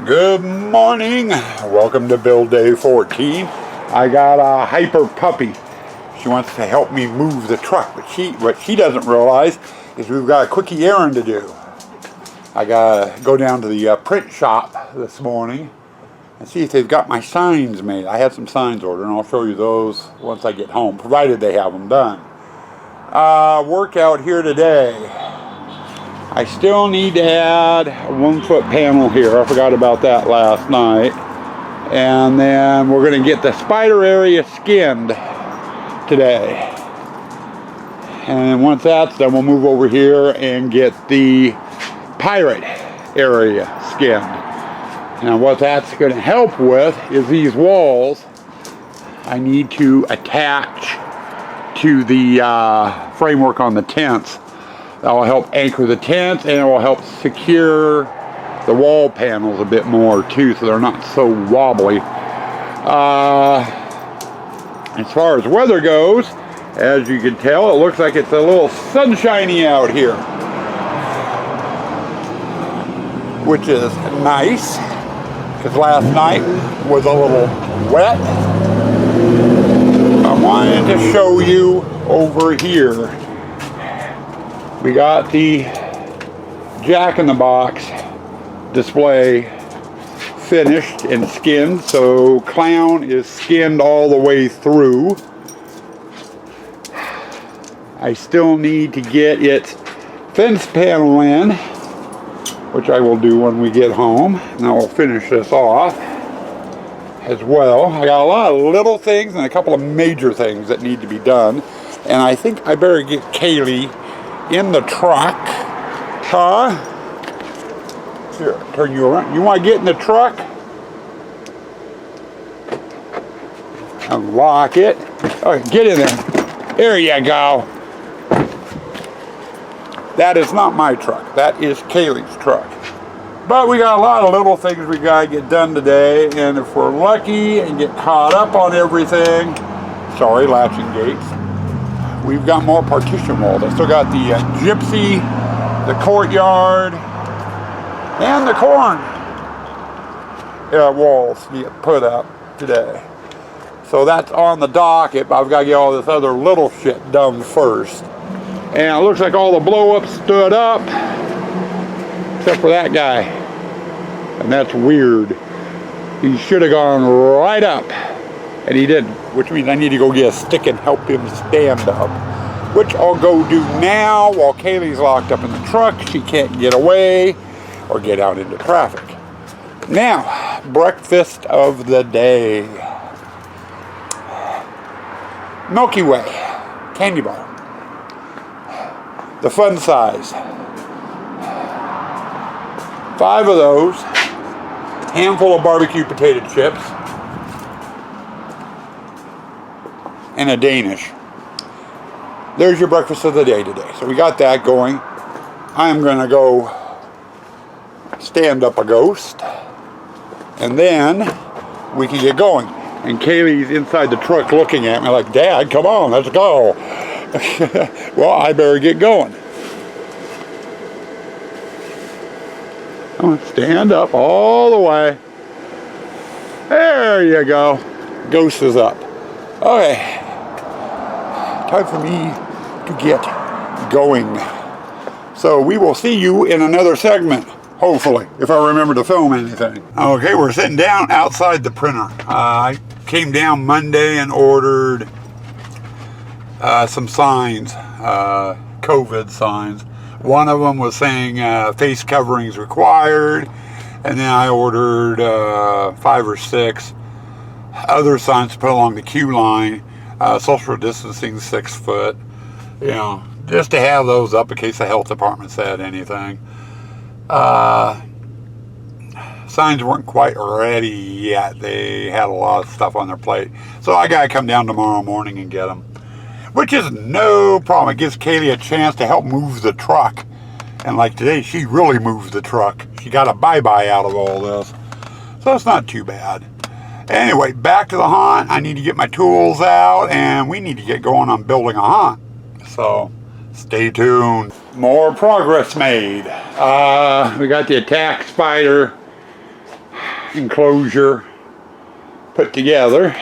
Good morning. Welcome to Build Day 14. I got a hyper puppy. She wants to help me move the truck, but what she doesn't realize is we've got a quickie errand to do. I gotta go down to the print shop this morning and see if they've got my signs made. I had some signs ordered, and I'll show you those once I get home, provided they have them done. Workout here today. I still need to add a 1-foot panel here. I forgot about that last night. And then we're going to get the spider area skinned today. And once that's done, we'll move over here and get the pirate area skinned. Now what that's going to help with is these walls I need to attach to the framework on the tents. That will help anchor the tents, and it will help secure the wall panels a bit more too, so they're not so wobbly. As far as weather goes, as you can tell, it looks like it's a little sunshiny out here, which is nice, because last night was a little wet. I wanted to show you over here. We got the Jack-in-the-Box display finished and skinned, so Clown is skinned all the way through. I still need to get its fence panel in, which I will do when we get home, and I will finish this off as well. I got a lot of little things and a couple of major things that need to be done, and I think I better get Kaylee in the truck. Huh? Here, turn you around. You want to get in the truck? Unlock it. Okay, get in there. There you go. That is not my truck. That is Kaylee's truck. But we got a lot of little things we got to get done today, and if we're lucky and get caught up on everything, sorry, latching gates, we've got more partition walls. I still got the gypsy, the courtyard, and the corn walls to get put up today. So that's on the docket, but I've got to get all this other little shit done first. And it looks like all the blow-ups stood up, except for that guy. And that's weird. He should have gone right up. And he didn't, which means I need to go get a stick and help him stand up, which I'll go do now while Kaylee's locked up in the truck. She can't get away or get out into traffic. Now, breakfast of the day. Milky Way candy bar. The fun size. 5 of those. Handful of barbecue potato chips. And a Danish. There's your breakfast of the day today. So we got that going. I'm going to go stand up a ghost, and then we can get going. And Kaylee's inside the truck looking at me like, Dad, come on, let's go. Well, I better get going. I'm going to stand up all the way. There you go. Ghost is up. Okay. Time for me to get going. So we will see you in another segment, hopefully, if I remember to film anything. Okay, we're sitting down outside the printer. I came down Monday and ordered some signs, COVID signs. One of them was saying face coverings required, and then I ordered 5 or 6 other signs to put along the queue line. Social distancing 6 foot, you know, just to have those up in case the health department said anything. Signs weren't quite ready yet. They had a lot of stuff on their plate. So I gotta come down tomorrow morning and get them, which is no problem. It gives Kaylee a chance to help move the truck. And like today, she really moved the truck. She got a bye-bye out of all this. So it's not too bad. Anyway, back to the haunt. I need to get my tools out, and we need to get going on building a haunt. So stay tuned. More progress made. We got the attack spider enclosure put together.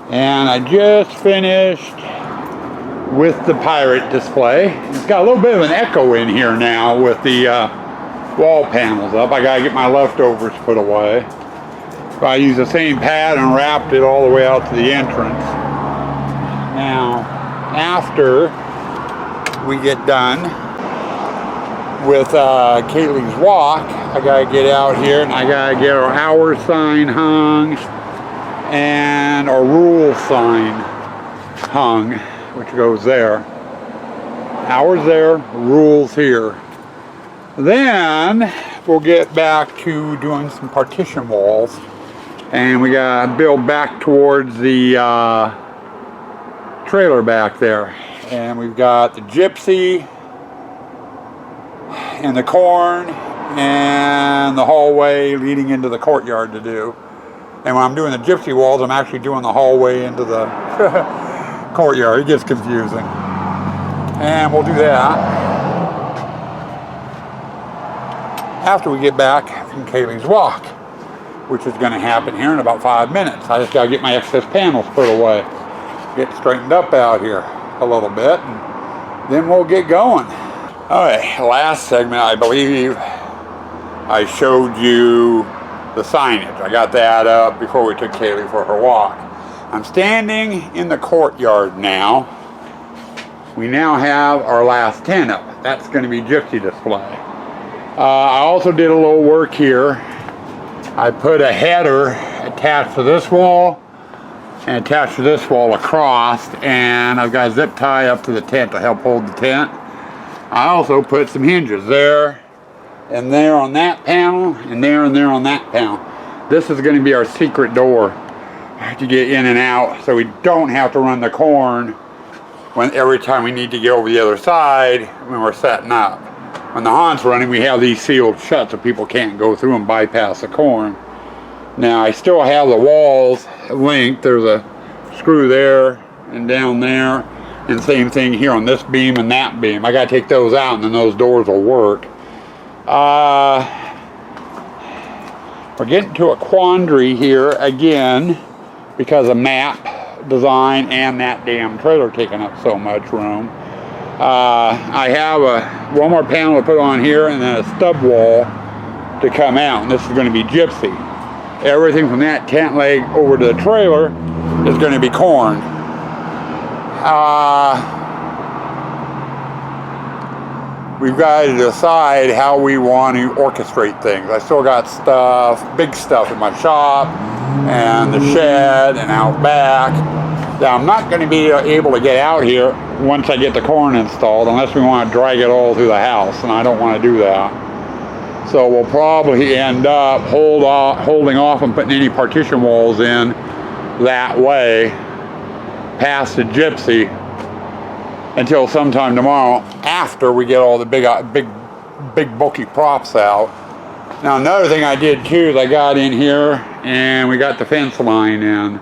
And I just finished with the pirate display. It's got a little bit of an echo in here now with the wall panels up. I gotta get my leftovers put away. But I used the same pad and wrapped it all the way out to the entrance. Now, after we get done with Kaylee's walk, I gotta get out here and I gotta get our hour sign hung and our rule sign hung, which goes there. Hours there, rules here. Then we'll get back to doing some partition walls, and we gotta build back towards the trailer back there. And we've got the gypsy and the corn and the hallway leading into the courtyard to do. And when I'm doing the gypsy walls, I'm actually doing the hallway into the courtyard. It gets confusing. And we'll do that after we get back from Kaylee's walk, which is going to happen here in about 5 minutes. I just got to get my excess panels put away, get straightened up out here a little bit, and then we'll get going. All right, last segment, I believe I showed you the signage. I got that up before we took Kaylee for her walk. I'm standing in the courtyard now. We now have our last tent up. That's going to be gypsy display. I also did a little work here. I put a header attached to this wall and attached to this wall across, and I've got a zip tie up to the tent to help hold the tent. I also put some hinges there and there on that panel and there on that panel. This is going to be our secret door to get in and out, so we don't have to run the corn every time we need to get over the other side when we're setting up. When the Han's running, we have these sealed shut so people can't go through and bypass the corn. Now I still have the walls linked. There's a screw there and down there, and same thing here on this beam and that beam. I gotta take those out and then those doors will work. We're getting to a quandary here again because of map design and that damn trailer taking up so much room. I have one more panel to put on here and then a stub wall to come out, and this is going to be gypsy. Everything from that tent leg over to the trailer is going to be corn. We've got to decide how we want to orchestrate things. I still got stuff, big stuff in my shop and the shed and out back. Now I'm not going to be able to get out here once I get the corn installed unless we want to drag it all through the house, and I don't want to do that. So we'll probably end up holding off on putting any partition walls in that way past the gypsy until sometime tomorrow after we get all the big bulky props out. Now another thing I did too is I got in here and we got the fence line in.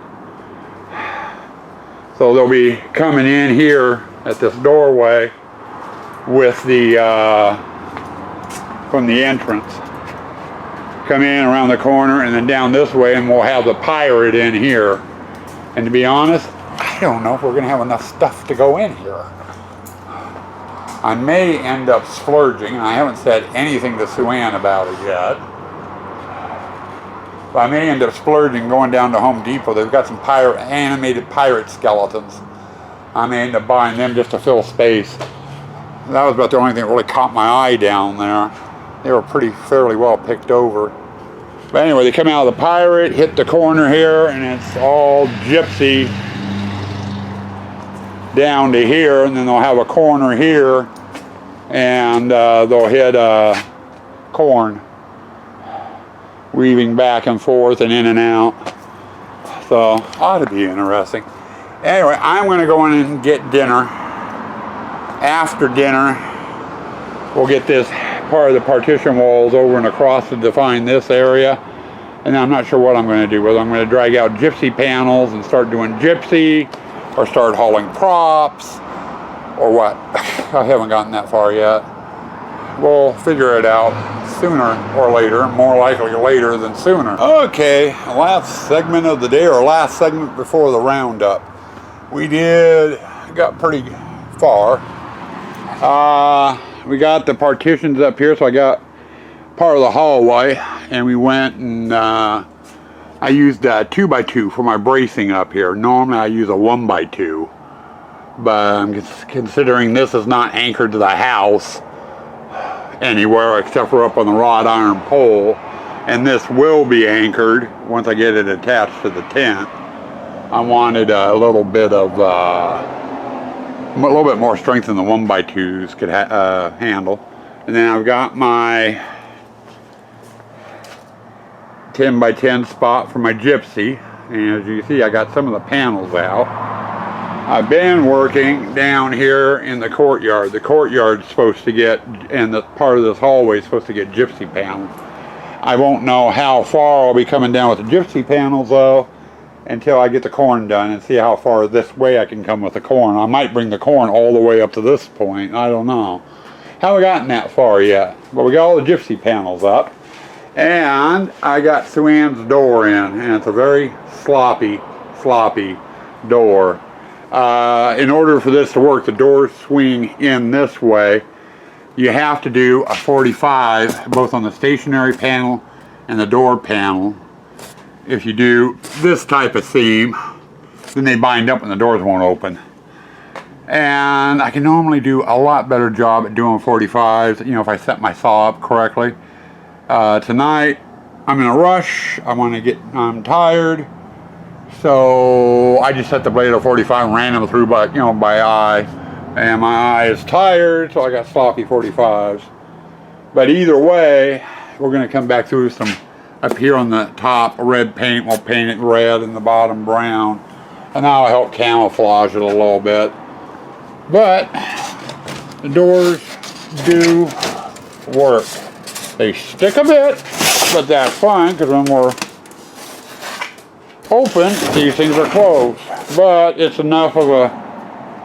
So they'll be coming in here at this doorway with the from the entrance. Come in around the corner and then down this way, and we'll have the pirate in here. And to be honest, I don't know if we're going to have enough stuff to go in here. I may end up splurging, and I haven't said anything to Sue Ann about it yet. But I may end up splurging going down to Home Depot. They've got some animated pirate skeletons. I may end up buying them just to fill space. That was about the only thing that really caught my eye down there. They were fairly well picked over. But anyway, they come out of the pirate, hit the corner here, and it's all gypsy down to here, and then they'll have a corner here, and they'll hit corn, weaving back and forth and in and out. So ought to be interesting. Anyway, I'm going to go in and get dinner. After dinner, we'll get this part of the partition walls over and across to define this area. And I'm not sure what I'm going to do, whether I'm going to drag out gypsy panels and start doing gypsy, or start hauling props, or what. I haven't gotten that far yet. We'll figure it out sooner or later, more likely later than sooner. Okay, last segment of the day, or last segment before the roundup. We got pretty far. We got the partitions up here, so I got part of the hallway, and we went and I used a 2x2 for my bracing up here. Normally I use a 1x2, but I'm considering this is not anchored to the house anywhere except for up on the wrought iron pole, and this will be anchored once I get it attached to the tent. I wanted a little bit more strength than the 1x2s could handle. And then I've got my 10x10 spot for my gypsy, and as you see, I got some of the panels out. I've been working down here in the courtyard. The courtyard's supposed to get, and the part of this hallway is supposed to get gypsy panels. I won't know how far I'll be coming down with the gypsy panels though until I get the corn done and see how far this way I can come with the corn. I might bring the corn all the way up to this point. I don't know. Haven't gotten that far yet, but we got all the gypsy panels up. And I got Sue Ann's door in, and it's a very sloppy door. In order for this to work, the doors swing in this way. You have to do a 45, both on the stationary panel and the door panel. If you do this type of seam, then they bind up and the doors won't open. And I can normally do a lot better job at doing 45s, if I set my saw up correctly. Tonight, I'm in a rush. I'm tired. So I just set the blade at 45 and ran them through by eye. And my eye is tired, so I got sloppy 45s. But either way, we're going to come back through some up here on the top red paint. We'll paint it red and the bottom brown. And that'll help camouflage it a little bit. But the doors do work. They stick a bit, but that's fine, because when we're open, these things are closed. But it's enough of a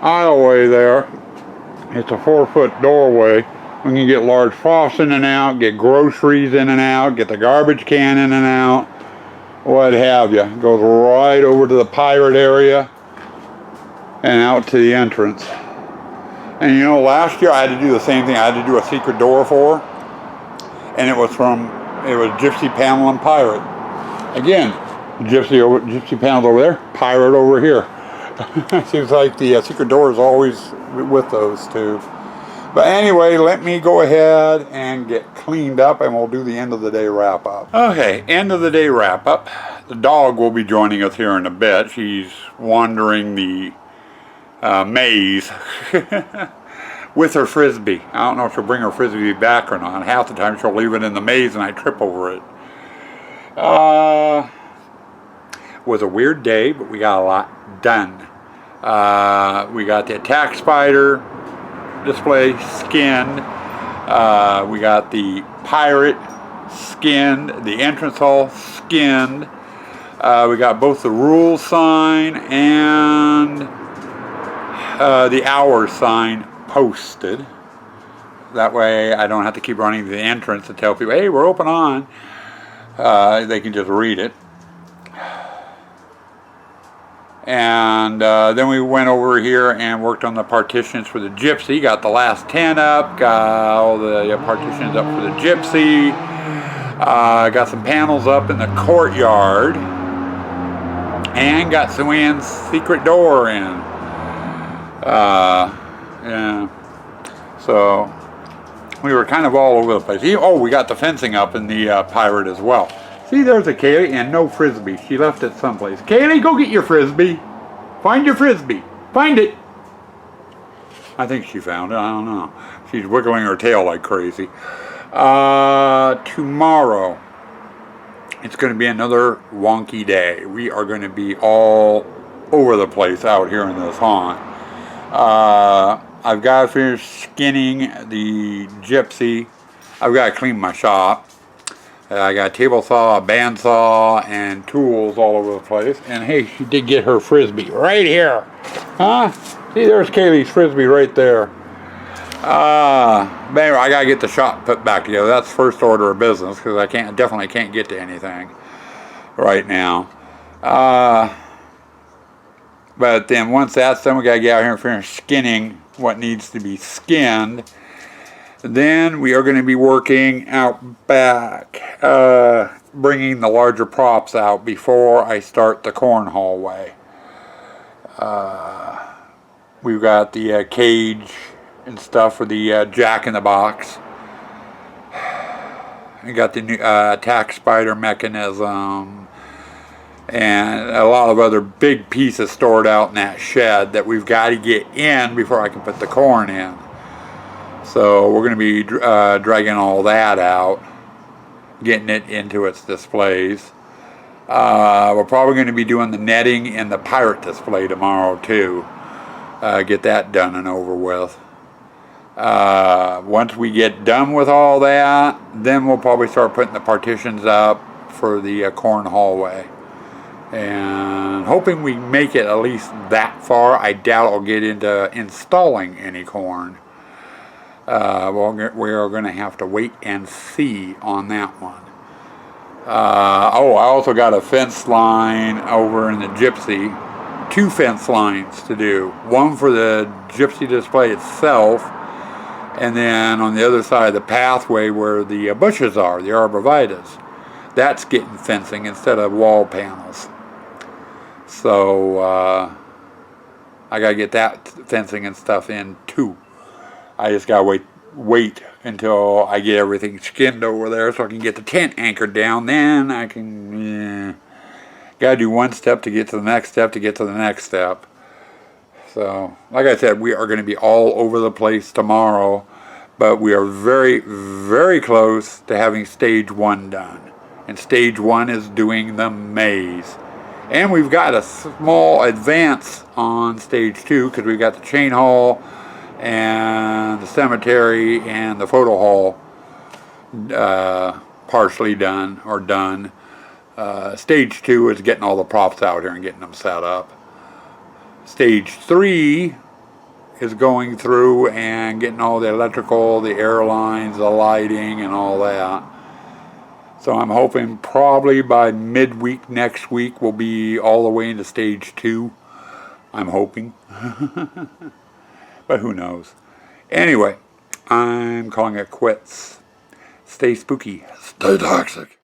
aisleway there. It's a 4-foot doorway. We can get large frost in and out, get groceries in and out, get the garbage can in and out, what have you. It goes right over to the pirate area and out to the entrance. And last year I had to do the same thing. I had to do a secret door for, and it was Gypsy Panel and Pirate. Again, Gypsy Panel's over there, Pirate over here. Seems like the secret door is always with those two. But anyway, let me go ahead and get cleaned up, and we'll do the end of the day wrap up. Okay, end of the day wrap up. The dog will be joining us here in a bit. She's wandering the maze with her frisbee. I don't know if she'll bring her frisbee back or not. Half the time she'll leave it in the maze and I trip over it. Was a weird day, but we got a lot done. We got the attack spider display skinned. We got the pirate skinned, the entrance hall skinned. We got both the rule sign and the hour sign posted. That way I don't have to keep running to the entrance to tell people, hey, we're open on. They can just read it. And then we went over here and worked on the partitions for the gypsy. Got the last 10 up, got all the partitions up for the gypsy. Got some panels up in the courtyard. And got Sue Ann's secret door in. Yeah. So we were kind of all over the place. We got the fencing up in the pirate as well. See, there's a Kaylee and no frisbee. She left it someplace. Kaylee, go get your frisbee. Find your frisbee. Find it. I think she found it. I don't know. She's wiggling her tail like crazy. Tomorrow, it's going to be another wonky day. We are going to be all over the place out here in this haunt. I've got to finish skinning the gypsy. I've got to clean my shop. I got a table saw, a bandsaw, and tools all over the place. And hey, she did get her frisbee right here. Huh? See, there's Kaylee's frisbee right there. But anyway, I gotta get the shop put back together. That's first order of business because I definitely can't get to anything right now. But then once that's done, we gotta get out here and finish skinning what needs to be skinned. Then we are going to be working out back, bringing the larger props out before I start the corn hallway. We've got the cage and stuff for the jack-in-the-box. We got the new attack spider mechanism and a lot of other big pieces stored out in that shed that we've got to get in before I can put the corn in. So we're going to be dragging all that out, getting it into its displays. We're probably going to be doing the netting and the pirate display tomorrow too. Get that done and over with. Once we get done with all that, then we'll probably start putting the partitions up for the corn hallway. And hoping we make it at least that far. I doubt I'll get into installing any corn. Well, we are going to have to wait and see on that one. I also got a fence line over in the Gypsy. 2 fence lines to do. One for the Gypsy display itself, and then on the other side of the pathway where the bushes are, the arborvitaes. That's getting fencing instead of wall panels. So I got to get that fencing and stuff in too. I just gotta wait until I get everything skinned over there so I can get the tent anchored down. Then I can, gotta do one step to get to the next step to get to the next step. So, like I said, we are going to be all over the place tomorrow, but we are very, very close to having stage 1 done. And stage 1 is doing the maze. And we've got a small advance on stage 2 because we've got the chain hall and the cemetery and the photo hall partially done or done. Stage 2 is getting all the props out here and getting them set up. Stage 3 is going through and getting all the electrical, the air lines, the lighting, and all that. So I'm hoping probably by midweek next week we'll be all the way into stage 2. I'm hoping. But who knows. Anyway, I'm calling it quits. Stay spooky. Stay toxic.